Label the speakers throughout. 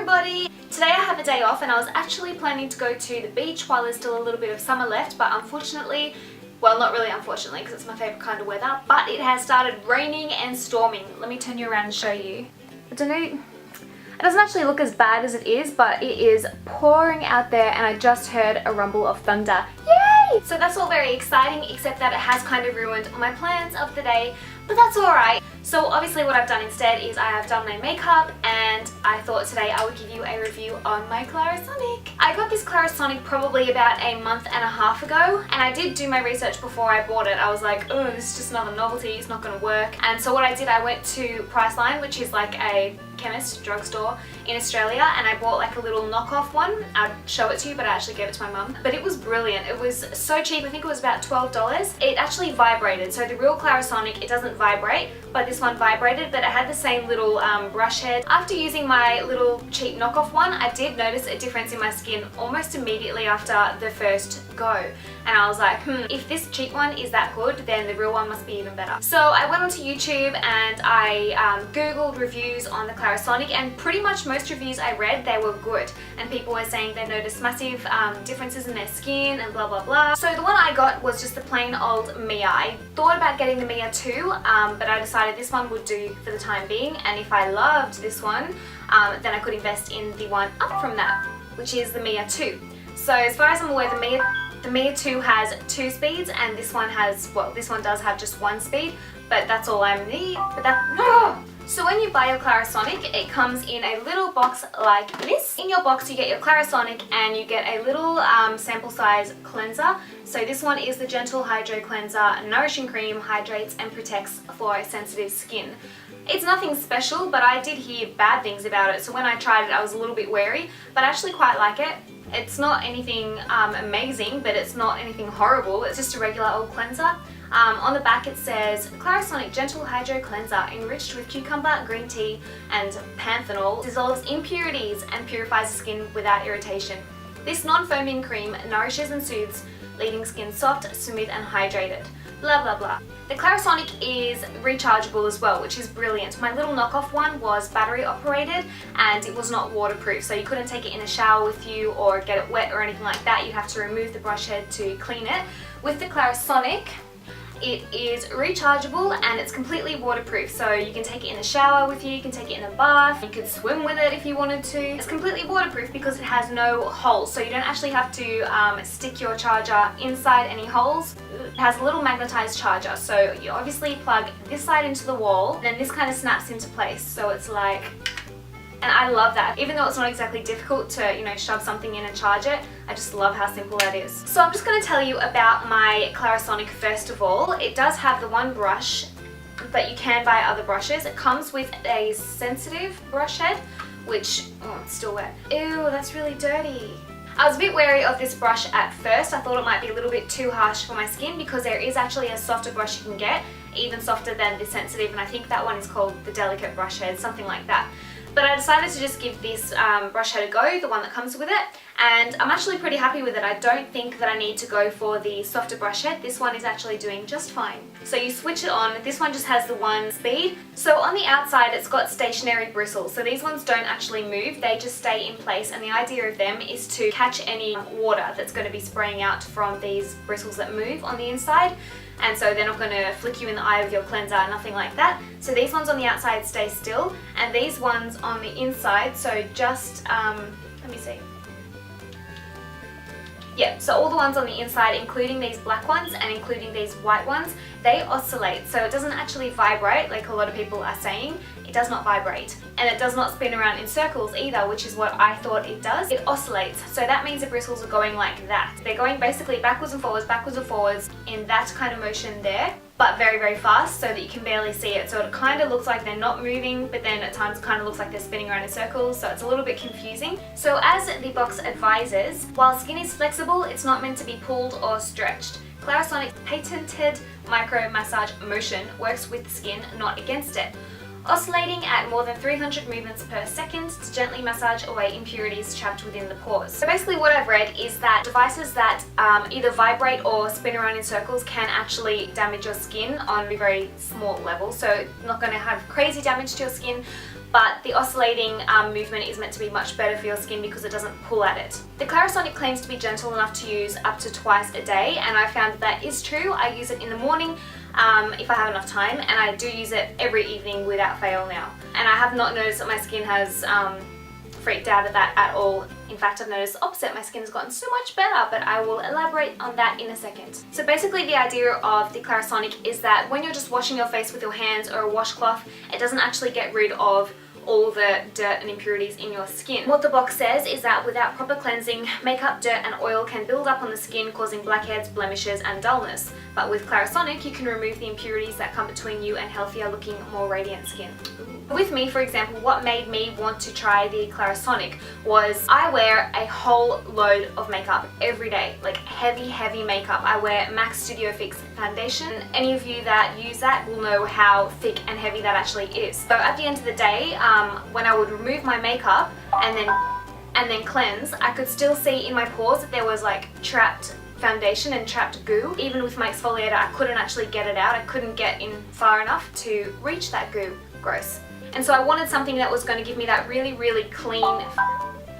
Speaker 1: everybody! Today I have a day off and I was actually planning to go to the beach while there's still a little bit of summer left, but unfortunately, well, not really unfortunately because it's my favourite kind of weather, but it has started raining and storming. Let me turn you around and show you. I don't know, it doesn't actually look as bad as it is, but it is pouring out there and I just heard a rumble of thunder. Yay! So that's all very exciting, except that it has kind of ruined my plans of the day, but that's alright. So obviously what I've done instead is I have done my makeup, and I thought today I would give you a review on my CLARISONIC. I got this CLARISONIC probably about a month and a half ago, and I did do my research before I bought it. I was like, oh, this is just another novelty, it's not going to work. And so what I did, I went to Priceline, which is like a chemist, drugstore in Australia, and I bought like a little knockoff one. I'd show it to you, but I actually gave it to my mum. But it was brilliant. It was so cheap. I think it was about $12. It actually vibrated. So the real CLARISONIC, it doesn't vibrate, but this one vibrated, but it had the same little brush head. After using my little cheap knockoff one, I did notice a difference in my skin almost immediately after the first go. And I was like, if this cheap one is that good, then the real one must be even better. So I went onto YouTube and I googled reviews on the CLARISONIC, and pretty much most reviews I read, they were good. And people were saying they noticed massive differences in their skin and blah blah blah. So the one I got was just the plain old Mia. I thought about getting the Mia 2, but I decided this one would do for the time being, and if I loved this one, then I could invest in the one up from that, which is the Mia 2. So as far as I'm aware, the Mia 2 has 2 speeds, and this one has, well, this one does have just 1 speed, but that's all I need. So when you buy your CLARISONIC, it comes in a little box like this. In your box you get your CLARISONIC and you get a little sample size cleanser. So this one is the Gentle Hydro Cleanser Nourishing Cream, hydrates and protects for sensitive skin. It's nothing special, but I did hear bad things about it, so when I tried it I was a little bit wary, but I actually quite like it. It's not anything amazing, but it's not anything horrible. It's just a regular old cleanser. On the back it says, CLARISONIC Gentle Hydro Cleanser enriched with cucumber, green tea and panthenol, dissolves impurities and purifies the skin without irritation. This non-foaming cream nourishes and soothes, leaving skin soft, smooth and hydrated. Blah blah blah. The CLARISONIC is rechargeable as well, which is brilliant. My little knockoff one was battery operated and it was not waterproof, so you couldn't take it in a shower with you or get it wet or anything like that. You'd have to remove the brush head to clean it. With the CLARISONIC, it is rechargeable and it's completely waterproof, so you can take it in a shower with you, you can take it in a bath, you could swim with it if you wanted to. It's completely waterproof because it has no holes, so you don't actually have to stick your charger inside any holes. It has a little magnetized charger, so you obviously plug this side into the wall, then this kind of snaps into place, so it's like... And I love that. Even though it's not exactly difficult to, you know, shove something in and charge it, I just love how simple that is. So I'm just going to tell you about my CLARISONIC first of all. It does have the one brush, but you can buy other brushes. It comes with a sensitive brush head, which, oh, it's still wet. Ew, that's really dirty. I was a bit wary of this brush at first. I thought it might be a little bit too harsh for my skin because there is actually a softer brush you can get, even softer than the sensitive, and I think that one is called the delicate brush head, something like that. But I decided to just give this brush head a go, the one that comes with it, and I'm actually pretty happy with it. I don't think that I need to go for the softer brush head. This one is actually doing just fine. So you switch it on. This one just has the 1 speed. So on the outside it's got stationary bristles, so these ones don't actually move, they just stay in place, and the idea of them is to catch any water that's going to be spraying out from these bristles that move on the inside. And so they're not going to flick you in the eye with your cleanser, nothing like that. So these ones on the outside stay still, and these ones on the inside, so just, let me see. Yeah, so all the ones on the inside, including these black ones and including these white ones, they oscillate. So it doesn't actually vibrate like a lot of people are saying. It does not vibrate. And it does not spin around in circles either, which is what I thought it does. It oscillates. So that means the bristles are going like that. They're going basically backwards and forwards in that kind of motion there, but very, very fast so that you can barely see it. So it kind of looks like they're not moving, but then at times it kind of looks like they're spinning around in circles, so it's a little bit confusing. So as the box advises, while skin is flexible, it's not meant to be pulled or stretched. CLARISONIC's patented micro massage motion works with the skin, not against it, oscillating at more than 300 movements per second to gently massage away impurities trapped within the pores. So basically what I've read is that devices that either vibrate or spin around in circles can actually damage your skin on a very small level. So it's not going to have crazy damage to your skin, but the oscillating movement is meant to be much better for your skin because it doesn't pull at it. The CLARISONIC claims to be gentle enough to use up to twice a day, and I found that is true. I use it in the morning if I have enough time, and I do use it every evening without fail now. And I have not noticed that my skin has freaked out at that at all. In fact, I've noticed the opposite. My skin has gotten so much better, but I will elaborate on that in a second. So basically the idea of the CLARISONIC is that when you're just washing your face with your hands or a washcloth, it doesn't actually get rid of all the dirt and impurities in your skin. What the box says is that without proper cleansing, makeup, dirt and oil can build up on the skin, causing blackheads, blemishes and dullness. But with CLARISONIC, you can remove the impurities that come between you and healthier looking, more radiant skin. With me, for example, what made me want to try the CLARISONIC was I wear a whole load of makeup every day, like heavy makeup. I wear MAC Studio Fix foundation. Any of you that use that will know how thick and heavy that actually is. So at the end of the day, when I would remove my makeup and then cleanse, I could still see in my pores that there was like trapped foundation and trapped goo. Even with my exfoliator, I couldn't actually get it out. I couldn't get in far enough to reach that goo. Gross. And so I wanted something that was going to give me that really clean.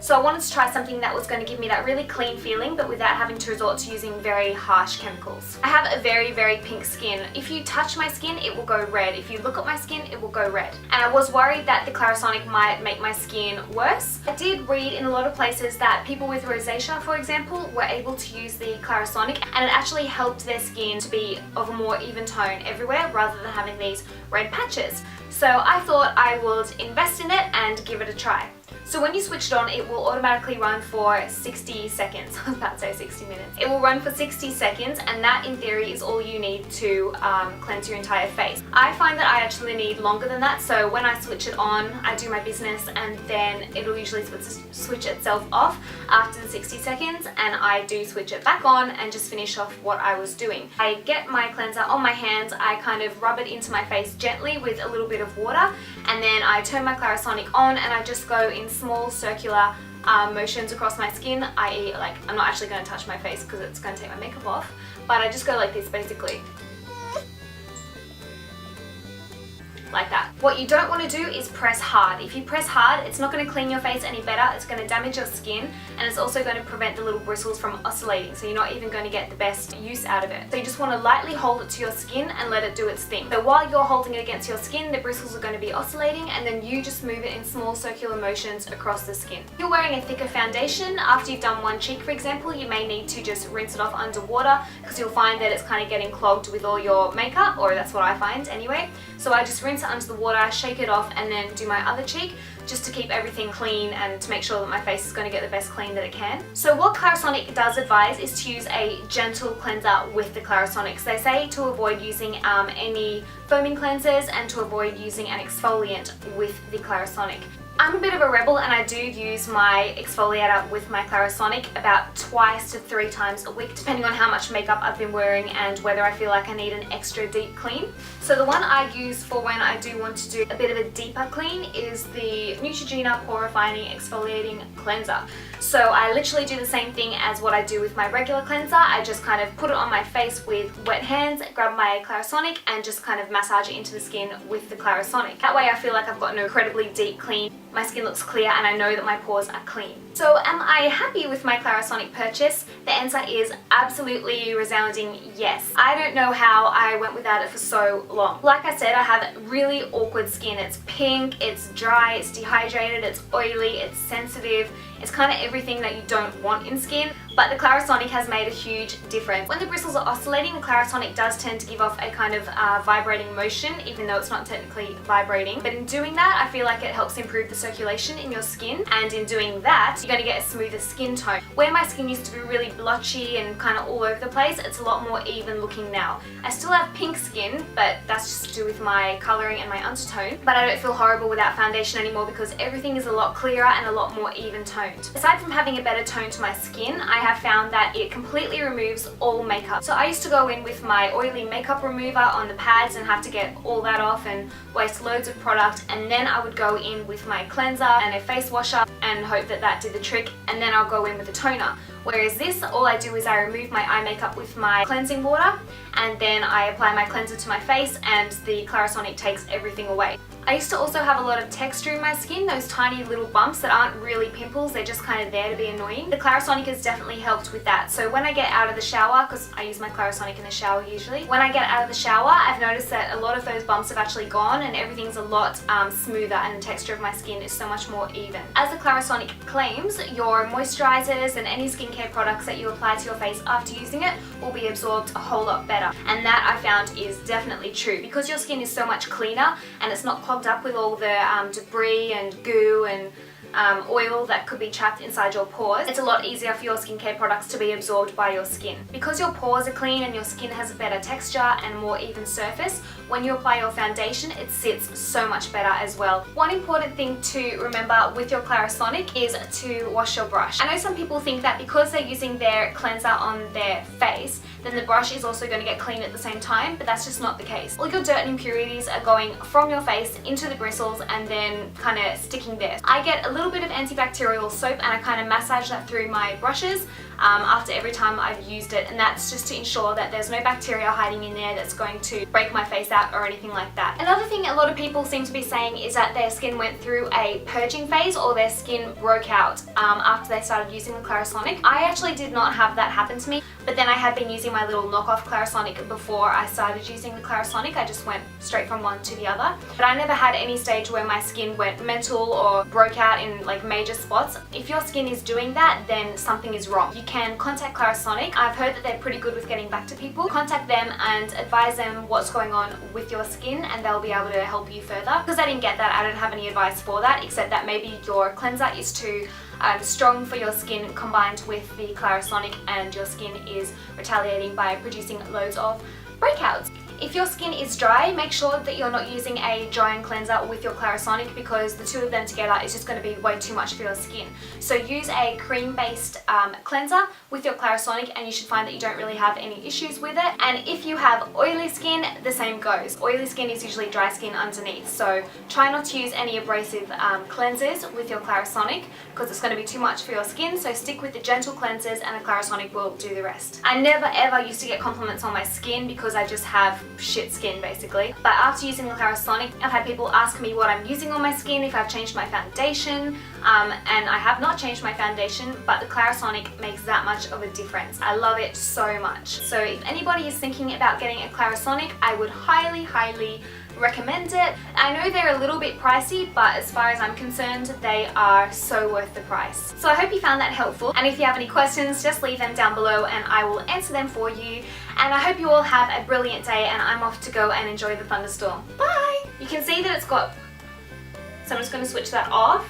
Speaker 1: So I wanted to try something that was going to give me that really clean feeling, but without having to resort to using very harsh chemicals. I have a very pink skin. If you touch my skin, it will go red. If you look at my skin, it will go red. And I was worried that the CLARISONIC might make my skin worse. I did read in a lot of places that people with rosacea, for example, were able to use the CLARISONIC, and it actually helped their skin to be of a more even tone everywhere rather than having these red patches. So I thought I would invest in it and give it a try. So when you switch it on, it will automatically run for 60 seconds. I was about to say 60 minutes. It will run for 60 seconds, and that in theory is all you need to cleanse your entire face. I find that I actually need longer than that, so when I switch it on, I do my business and then it'll usually switch itself off after the 60 seconds, and I do switch it back on and just finish off what I was doing. I get my cleanser on my hands, I kind of rub it into my face gently with a little bit of water, and then I turn my CLARISONIC on and I just go in small circular motions across my skin, i.e. like I'm not actually going to touch my face because it's going to take my makeup off, but I just go like this basically. Like that. What you don't want to do is press hard. If you press hard, it's not going to clean your face any better, it's going to damage your skin, and it's also going to prevent the little bristles from oscillating, so you're not even going to get the best use out of it. So you just want to lightly hold it to your skin and let it do its thing. So while you're holding it against your skin, the bristles are going to be oscillating, and then you just move it in small circular motions across the skin. If you're wearing a thicker foundation, after you've done one cheek for example, you may need to just rinse it off under water because you'll find that it's kind of getting clogged with all your makeup, or that's what I find anyway. So I just rinse it under the water, shake it off, and then do my other cheek just to keep everything clean and to make sure that my face is going to get the best clean that it can. So what CLARISONIC does advise is to use a gentle cleanser with the CLARISONIC. So they say to avoid using any foaming cleansers and to avoid using an exfoliant with the CLARISONIC. I'm a bit of a rebel and I do use my exfoliator with my CLARISONIC about 2 to 3 times a week, depending on how much makeup I've been wearing and whether I feel like I need an extra deep clean. So the one I use for when I do want to do a bit of a deeper clean is the Neutrogena Pore Refining Exfoliating Cleanser. So I literally do the same thing as what I do with my regular cleanser. I just kind of put it on my face with wet hands, grab my CLARISONIC and just kind of massage it into the skin with the CLARISONIC. That way I feel like I've got an incredibly deep clean. My skin looks clear and I know that my pores are clean. So am I happy with my CLARISONIC purchase? The answer is absolutely resounding yes. I don't know how I went without it for so long. Like I said, I have really awkward skin. It's pink, it's dry, it's dehydrated, it's oily, it's sensitive. It's kind of everything that you don't want in skin, but the CLARISONIC has made a huge difference. When the bristles are oscillating, the CLARISONIC does tend to give off a kind of vibrating motion, even though it's not technically vibrating. But in doing that, I feel like it helps improve the circulation in your skin, and in doing that, you're going to get a smoother skin tone. Where my skin used to be really blotchy and kind of all over the place, it's a lot more even looking now. I still have pink skin, but that's just to do with my colouring and my undertone, but I don't feel horrible without foundation anymore because everything is a lot clearer and a lot more even toned. Aside from having a better tone to my skin, I have found that it completely removes all makeup. So I used to go in with my oily makeup remover on the pads and have to get all that off and waste loads of product, and then I would go in with my cleanser and a face washer and hope that that did the trick, and then I'll go in with a toner. Whereas this, all I do is I remove my eye makeup with my cleansing water and then I apply my cleanser to my face and the CLARISONIC takes everything away. I used to also have a lot of texture in my skin, those tiny little bumps that aren't really pimples, they're just kind of there to be annoying. The Clarisonic has definitely helped with that. So when I get out of the shower, because I use my Clarisonic in the shower usually, when I get out of the shower, I've noticed that a lot of those bumps have actually gone and everything's a lot smoother, and the texture of my skin is so much more even. As the Clarisonic claims, your moisturizers and any skincare products that you apply to your face after using it will be absorbed a whole lot better. And that I found is definitely true, because your skin is so much cleaner and it's not clogged up with all the debris and goo and oil that could be trapped inside your pores. It's a lot easier for your skincare products to be absorbed by your skin. Because your pores are clean and your skin has a better texture and more even surface, when you apply your foundation, it sits so much better as well. One important thing to remember with your Clarisonic is to wash your brush. I know some people think that because they're using their cleanser on their face, then the brush is also going to get clean at the same time, but that's just not the case. All your dirt and impurities are going from your face into the bristles and then kind of sticking there. I get a little bit of antibacterial soap and I kind of massage that through my brushes after every time I've used it, and that's just to ensure that there's no bacteria hiding in there that's going to break my face out or anything like that. Another thing a lot of people seem to be saying is that their skin went through a purging phase, or their skin broke out after they started using the Clarisonic. I actually did not have that happen to me, but then I had been using my little knockoff Clarisonic before I started using the Clarisonic. I just went straight from one to the other, but I never had any stage where my skin went mental or broke out in like major spots. If your skin is doing that, then something is wrong. You can contact Clarisonic. I've heard that they're pretty good with getting back to people. Contact them and advise them what's going on with your skin, and they'll be able to help you further. Because I didn't get that, I don't have any advice for that, except that maybe your cleanser is too strong for your skin combined with the Clarisonic, and your skin is retaliating by producing loads of breakouts. If your skin is dry, make sure that you're not using a drying cleanser with your Clarisonic, because the two of them together is just going to be way too much for your skin. So use a cream-based cleanser with your Clarisonic and you should find that you don't really have any issues with it. And if you have oily skin, the same goes. Oily skin is usually dry skin underneath, so try not to use any abrasive cleansers with your Clarisonic, because it's going to be too much for your skin. So stick with the gentle cleansers and the Clarisonic will do the rest. I never ever used to get compliments on my skin because I just have shit skin basically, but after using the Clarisonic, I've had people ask me what I'm using on my skin, if I've changed my foundation, and I have not changed my foundation, but the Clarisonic makes that much of a difference. I love it so much. So if anybody is thinking about getting a Clarisonic, I would highly recommend it. I know they're a little bit pricey, but as far as I'm concerned, they are so worth the price. So I hope you found that helpful, and if you have any questions, just leave them down below and I will answer them for you. And I hope you all have a brilliant day, and I'm off to go and enjoy the thunderstorm. Bye! You can see that it's got, so I'm just going to switch that off.